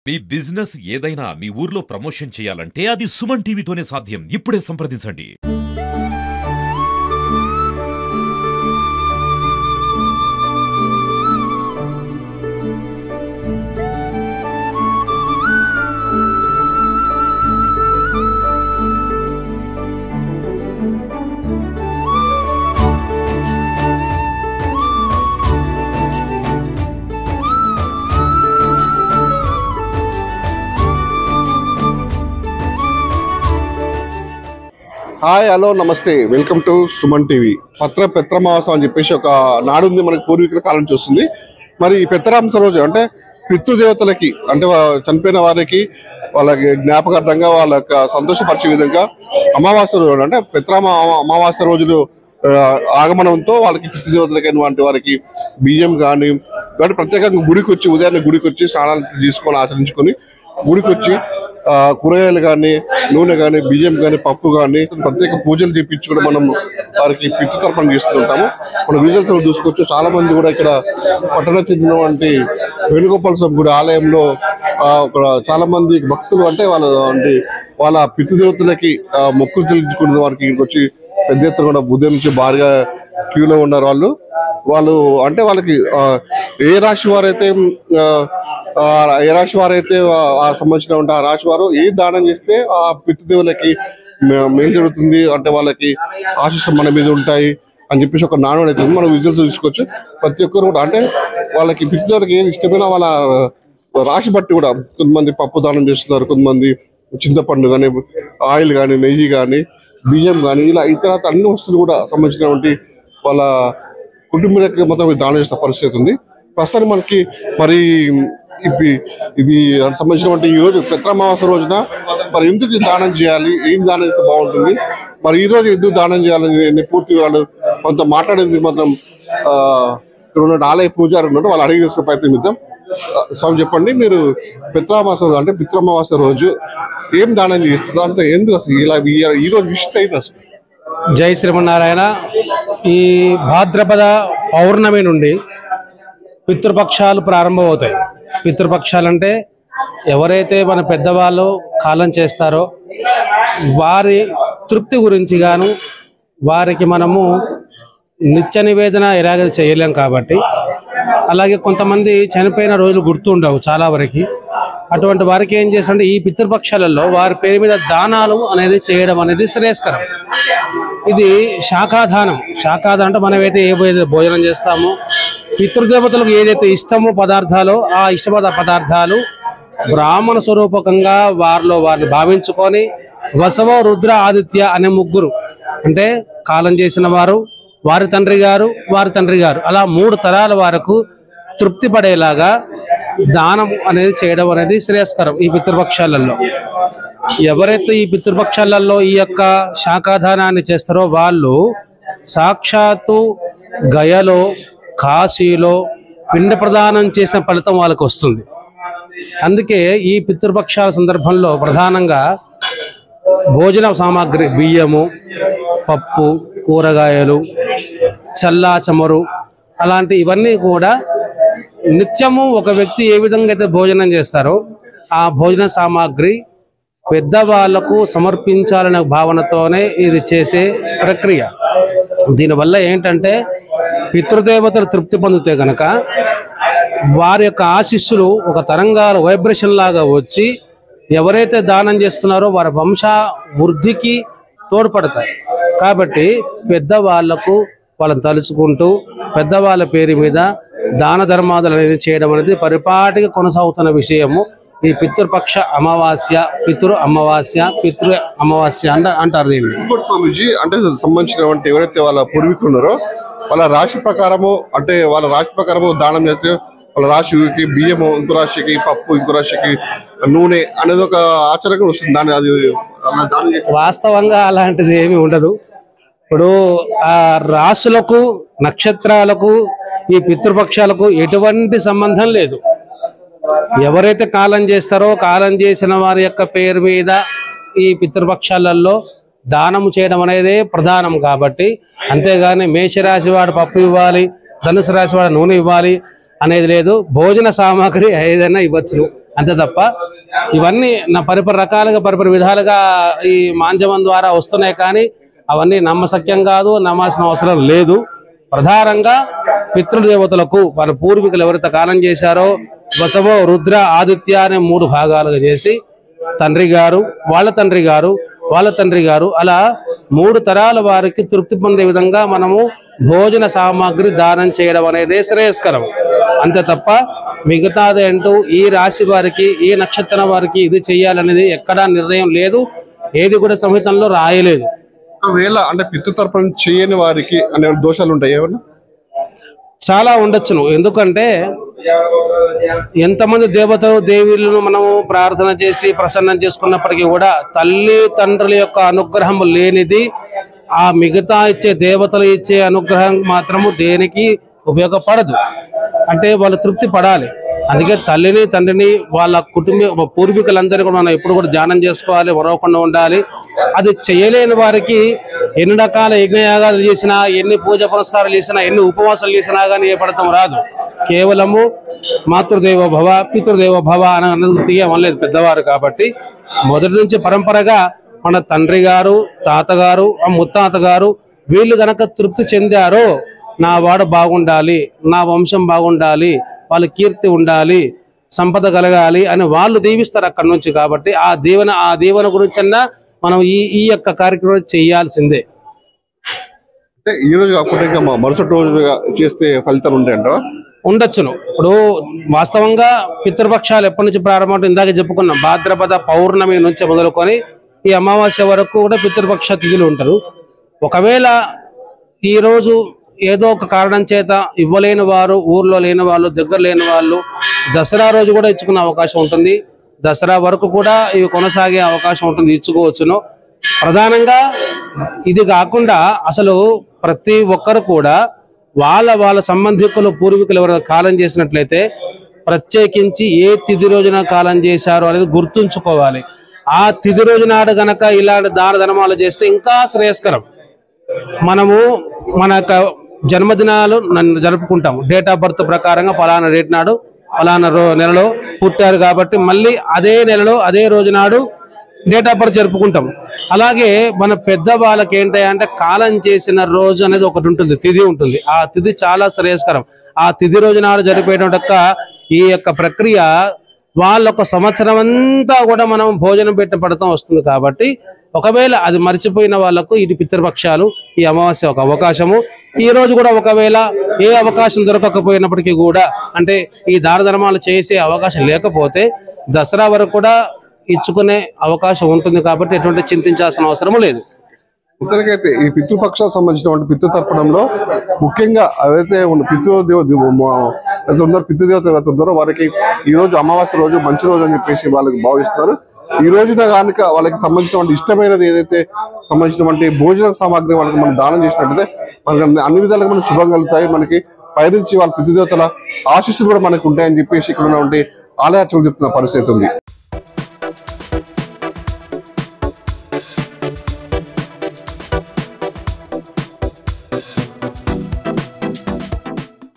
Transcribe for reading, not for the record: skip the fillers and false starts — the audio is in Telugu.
మీ బిజినెస్ ఏదైనా మీ ఊర్లో ప్రమోషన్ చేయాలంటే అది సుమన్ టీవీతోనే సాధ్యం. ఇప్పుడే సంప్రదించండి. హాయ్, హలో, నమస్తే, వెల్కమ్ టు సుమన్ టీవీ. పెత్రమాసం అని చెప్పేసి ఒక నాడుంది, మనకి పూర్వీకుల కాలం చూస్తుంది. మరి ఈ పెత్తరాంస రోజు అంటే పితృదేవతలకి, అంటే చనిపోయిన వారికి వాళ్ళకి జ్ఞాపకార్థంగా వాళ్ళ సంతోషపరిచే విధంగా అమావాస్య రోజు అంటే అమావాస్య రోజులు ఆగమనంతో వాళ్ళకి పితృదేవతలకైనటువంటి వారికి బియ్యం కానీ ప్రత్యేకంగా గుడికి వచ్చి, ఉదయాన్నే గుడికి వచ్చి స్నానాలు తీసుకొని ఆచరించుకొని గుడికి వచ్చి కూరగాయలు కానీ, నూనె కానీ, బియ్యం కానీ, పప్పు కానీ ప్రత్యేక పూజలు చేయించుకుని మనం వారికి పితృతర్పణ చేస్తుంటాము. మనం విజువల్స్ చూసుకోవచ్చు. చాలా మంది కూడా ఇక్కడ పట్టణ చెందినటువంటి వేణుగోపాల స్వామి గుడి ఆలయంలో చాలా మంది భక్తులు అంటే వాళ్ళ పితృదేవతలకి మొక్కులు చెల్లించుకున్న వారికి ఇక్కడికి వచ్చి పెద్ద ఎత్తున కూడా ఉదయం నుంచి భారీగా క్యూలో ఉన్నారు. వాళ్ళు అంటే వాళ్ళకి ఏ రాశి వారైతే సంబంధించిన ఆ రాశి వారు ఏ దానం చేస్తే ఆ పితృదేవులకి మేలు జరుగుతుంది, అంటే వాళ్ళకి ఆశీస్సు మన మీద ఉంటాయి అని చెప్పేసి ఒక నానుడు అయితే మనం విజువల్స్ తీసుకోవచ్చు. ప్రతి ఒక్కరు కూడా అంటే వాళ్ళకి పితృదేవులకి ఏది ఇష్టమైనా వాళ్ళ రాశి బట్టి కూడా కొంతమంది పప్పు దానం చేస్తున్నారు, కొంతమంది చింతపండు కానీ, ఆయిల్ కానీ, నెయ్యి కానీ, బియ్యం కానీ, ఇలా ఇతర అన్ని వస్తువులు కూడా సంబంధించినటువంటి వాళ్ళ కుటుంబానికి మొత్తం దానం చేసిన పరిస్థితి ఉంది. ప్రస్తుతానికి మనకి మరి ఇది సంబంధించినటువంటి ఈ రోజు పిత్రమావాస రోజున మరి ఎందుకు దానం చేయాలి, ఏం దానం చేస్తే బాగుంటుంది, మరి ఈ రోజు ఎందుకు దానం చేయాలని పూర్తి వాళ్ళు కొంత మాట్లాడేందుకు మాత్రం ఇక్కడ ఉన్న ఆలయ పూజారి ఉన్నట్టు వాళ్ళు అడిగి చేసే ప్రయత్నం ఇద్దాం. స్వామి చెప్పండి, మీరు పిత్రమావాస రోజు ఏం దానం చేస్తుందో అంటే ఎందుకు అసలు ఇలా ఈ రోజు విషయం అయింది అసలు? జై శ్రీమన్నారాయణ. ఈ భాద్రపద పౌర్ణమి నుండి పితృపక్షాలు ప్రారంభమవుతాయి. పితృపక్షాలంటే ఎవరైతే మన పెద్దవాళ్ళు కాలం చేస్తారో వారి తృప్తి గురించి గాను వారికి మనము నిత్య నివేదన ఎలాగైతే చేయలేం కాబట్టి, అలాగే కొంతమంది చనిపోయిన రోజులు గుర్తుండవు చాలా వరకు. అటువంటి వారికి ఏం చేస్తారంటే ఈ పితృపక్షాలలో వారి పేరు మీద దానాలు అనేది చేయడం అనేది శ్రేయస్కరం. ఇది శాఖాదానం. శాఖాదానం అంటే మనమైతే ఏదైతే భోజనం చేస్తామో పితృదేవతలకు ఏదైతే ఇష్టమో పదార్థాలు, ఆ ఇష్టపద పదార్థాలు బ్రాహ్మణ స్వరూపకంగా వారిని భావించుకొని వసవ, రుద్ర, ఆదిత్య అనే ముగ్గురు అంటే కాలం చేసిన వారు, వారి తండ్రి గారు అలా 3 తరాల వరకు తృప్తి పడేలాగా దానం అనేది చేయడం అనేది శ్రేయస్కరం ఈ పితృపక్షాలలో. ఎవరైతే ఈ పితృపక్షాలలో ఈ యొక్క శాఖాదానాన్ని చేస్తారో వాళ్ళు సాక్షాత్తు గయలో, కాశీలో పిండ ప్రదానం చేసిన ఫలితం వాళ్ళకి వస్తుంది. అందుకే ఈ పితృపక్షాల సందర్భంలో ప్రధానంగా భోజన సామాగ్రి బియ్యము, పప్పు, కూరగాయలు, చల్లా చమరు అలాంటి ఇవన్నీ కూడా నిత్యము ఒక వ్యక్తి ఏ విధంగా అయితే భోజనం చేస్తారో ఆ భోజన సామాగ్రి పెద్దవాళ్లకు సమర్పించాలనే భావనతోనే ఇది చేసే ప్రక్రియ. దీనివల్ల ఏంటంటే పితృదేవతలు తృప్తి పొందితే కనుక వారి యొక్క ఆశీస్సులు ఒక తరంగాల వైబ్రేషన్ లాగా వచ్చి ఎవరైతే దానం చేస్తున్నారో వారి వంశ వృద్ధికి తోడ్పడతాయి. కాబట్టి పెద్దవాళ్లకు వాళ్ళని తలుచుకుంటూ పెద్దవాళ్ళ పేరు మీద దాన ధర్మాదులు అనేది చేయడం అనేది పరిపాటిగా కొనసాగుతున్న విషయము. ఈ పితృపక్ష అమావాస్య, పితృ అమావాస్య అంటారు దీన్ని. స్వామీజీ అంటే సంబంధించినటువంటి ఎవరైతే వాళ్ళ పూర్వీకులు ఉన్నారో వాళ్ళ రాశి ప్రకారము దానం చేస్తే వాళ్ళ రాశికి బియ్యము, ఇంకో రాశికి పప్పు, ఇంకో రాశికి నూనె అనేది ఒక ఆచారంగా వస్తుంది. వాస్తవంగా అలాంటిది ఏమి ఉండదు. ఇప్పుడు ఆ రాశులకు, నక్షత్రాలకు, ఈ పితృపక్షాలకు ఎటువంటి సంబంధం లేదు. ఎవరైతే కాలం చేస్తారో కాలం చేసిన వారి యొక్క పేరు మీద ఈ పితృపక్షాలలో దానం చేయడం అనేది ప్రధానం. కాబట్టి అంతేగాని మేషరాశి వాడు పప్పు ఇవ్వాలి, ధనుసు రాశి వాడు నూనె ఇవ్వాలి అనేది లేదు. భోజన సామాగ్రి ఏదైనా ఇవ్వచ్చు. అంతే తప్ప ఇవన్నీ నా పరిపరి రకాలుగా పరిపరి విధాలుగా ఈ మాంజమం ద్వారా వస్తున్నాయి, కానీ అవన్నీ నమ్మశక్యం కాదు, నమ్మాల్సిన అవసరం లేదు. ప్రధానంగా పితృదేవతలకు మన పూర్వీకులు ఎవరైతే కాలం చేశారో వసవో రుద్ర ఆదిత్య అనే 3 భాగాలుగా చేసి తండ్రి గారు, వాళ్ళ తండ్రి గారు, వాళ్ళ తండ్రి గారు, అలా 3 తరాల వారికి తృప్తి పొందే విధంగా మనము భోజన సామాగ్రి దానం చేయడం అనేది శ్రేయస్కరం. అంతే తప్ప మిగతాది అంటూ ఈ రాశి వారికి, ఈ నక్షత్రం వారికి ఇది చెయ్యాలనేది ఎక్కడా నిర్ణయం లేదు, ఏది కూడా సంహితంలో రాయలేదు. ఒకవేళ అంటే పితృతర్పణం చేయని వారికి అనే దోషాలు ఉంటాయి ఏమన్నా? చాలా ఉండొచ్చును. ఎందుకంటే ఎంతమంది దేవతలు దేవీలను మనము ప్రార్థన చేసి ప్రసన్నం చేసుకున్నప్పటికీ కూడా తల్లి తండ్రుల యొక్క అనుగ్రహం లేనిది ఆ మిగతా ఇచ్చే దేవతలు ఇచ్చే అనుగ్రహం మాత్రము దేనికి ఉపయోగపడదు. అంటే వాళ్ళు తృప్తి పడాలి. అందుకే తల్లిని తండ్రిని వాళ్ళ కుటుంబ పూర్వీకులందరినీ కూడా మనం ఎప్పుడు కూడా ధ్యానం చేసుకోవాలి, మరవకుండా ఉండాలి. అది చేయలేని వారికి ఎన్ని రకాల యజ్ఞయాగాలు చేసినా, ఎన్ని పూజ పురస్కారాలు చేసినా, ఎన్ని ఉపవాసాలు చేసినా కానీ ఏ ఫలితం రాదు. కేవలము మాతృదేవో భవ పితృదేవో భవ అన్నది అనలేదు పెద్దవారు. కాబట్టి మొదటి నుంచి పరంపరగా మన తండ్రి గారు, తాతగారు, ఆ ముత్తాత గారు వీళ్ళు గనక తృప్తి చెందారో నా వాడు బాగుండాలి, నా వంశం బాగుండాలి, వాళ్ళ కీర్తి ఉండాలి, సంపద కలగాలి అని వాళ్ళు దీవిస్తారు అక్కడి నుంచి. కాబట్టి ఆ దీవెన గురించి అన్నా మనం ఈ యొక్క కార్యక్రమం చేయాల్సిందే. అంటే ఈ రోజు కాకుండా మరుసటి రోజు చేస్తే ఫలితాలు ఉంటాయంట? ఉండొచ్చును. ఇప్పుడు వాస్తవంగా పితృపక్షాలు ఎప్పటి నుంచి ప్రారంభం, ఇందాక చెప్పుకున్నాం భాద్రపద పౌర్ణమి నుంచి మొదలుకొని ఈ అమావాస్య వరకు కూడా పితృపక్ష తిథులు ఉంటారు. ఒకవేళ ఈరోజు ఏదో ఒక కారణం చేత ఇవ్వలేని వారు, ఊర్లో లేని వాళ్ళు, దగ్గర లేని వాళ్ళు దసరా రోజు కూడా ఇచ్చుకునే అవకాశం ఉంటుంది. దసరా వరకు కూడా ఇవి కొనసాగే అవకాశం ఉంటుంది, ఇచ్చుకోవచ్చును. ప్రధానంగా ఇది కాకుండా అసలు ప్రతి ఒక్కరు కూడా వాళ్ళ సంబంధికులు పూర్వీకులు ఎవరైనా కాలం చేసినట్లయితే ప్రత్యేకించి ఏ తిథి రోజున కాలం చేశారు అనేది గుర్తుంచుకోవాలి. ఆ తిథి రోజు నాడు గనక ఇలాంటి దాన ధర్మాలు చేస్తే ఇంకా శ్రేయస్కరం. మనము మన జన్మదినాలు జరుపుకుంటాము, డేట్ ఆఫ్ బర్త్ ప్రకారంగా ఫలానా డేట్ నాడు ఫలానా నెలలో పుట్టారు కాబట్టి మళ్ళీ అదే నెలలో అదే రోజు నాడు డేట్ ఆఫ్ బర్త్ జరుపుకుంటాం. అలాగే మన పెద్ద వాళ్ళకి ఏంటంటే కాలం చేసిన రోజు అనేది ఒకటి ఉంటుంది, తిథి ఉంటుంది. ఆ తిథి చాలా శ్రేయస్కరం. ఆ తిథి రోజు నాడు జరిపేట ఈ యొక్క ప్రక్రియ వాళ్ళొక సంవత్సరం అంతా కూడా మనం భోజనం పడతాం వస్తుంది. కాబట్టి ఒకవేళ అది మర్చిపోయిన వాళ్ళకు ఇది పితృపక్షాలు, ఈ అమావాస్య ఒక అవకాశము. ఈ రోజు కూడా ఒకవేళ ఏ అవకాశం దొరకకపోయినప్పటికీ కూడా, అంటే ఈ దాన ధర్మాలు చేసే అవకాశం లేకపోతే దసరా వరకు కూడా ఇచ్చుకునే అవకాశం ఉంటుంది. కాబట్టి ఎటువంటి చింతించాల్సిన అవసరం లేదు. ఇతరికైతే ఈ పితృపక్షాలకు సంబంధించినటువంటి పితృతర్పణంలో ముఖ్యంగా అవైతే పితృదేవత ఎవరైతే ఉన్నారో వారికి ఈ రోజు అమావాస్య రోజు మంచి రోజు అని చెప్పేసి వాళ్ళకి భావిస్తున్నారు. ఈ రోజున కనుక వాళ్ళకి సంబంధించినటువంటి ఇష్టమైనది ఏదైతే సంబంధించినటువంటి భోజన సామాగ్రి వాళ్ళకి మనం దానం చేసినట్లయితే మనకి అన్ని విధాలుగా మనకు శుభం కలుగుతాయి. మనకి పైనుంచి వాళ్ళ పితృదేవతల ఆశీస్సులు కూడా మనకు ఉంటాయని చెప్పేసి ఇక్కడ ఉన్నటువంటి ఆలయార్చకులు చెప్తున్న పరిస్థితి ఉంది.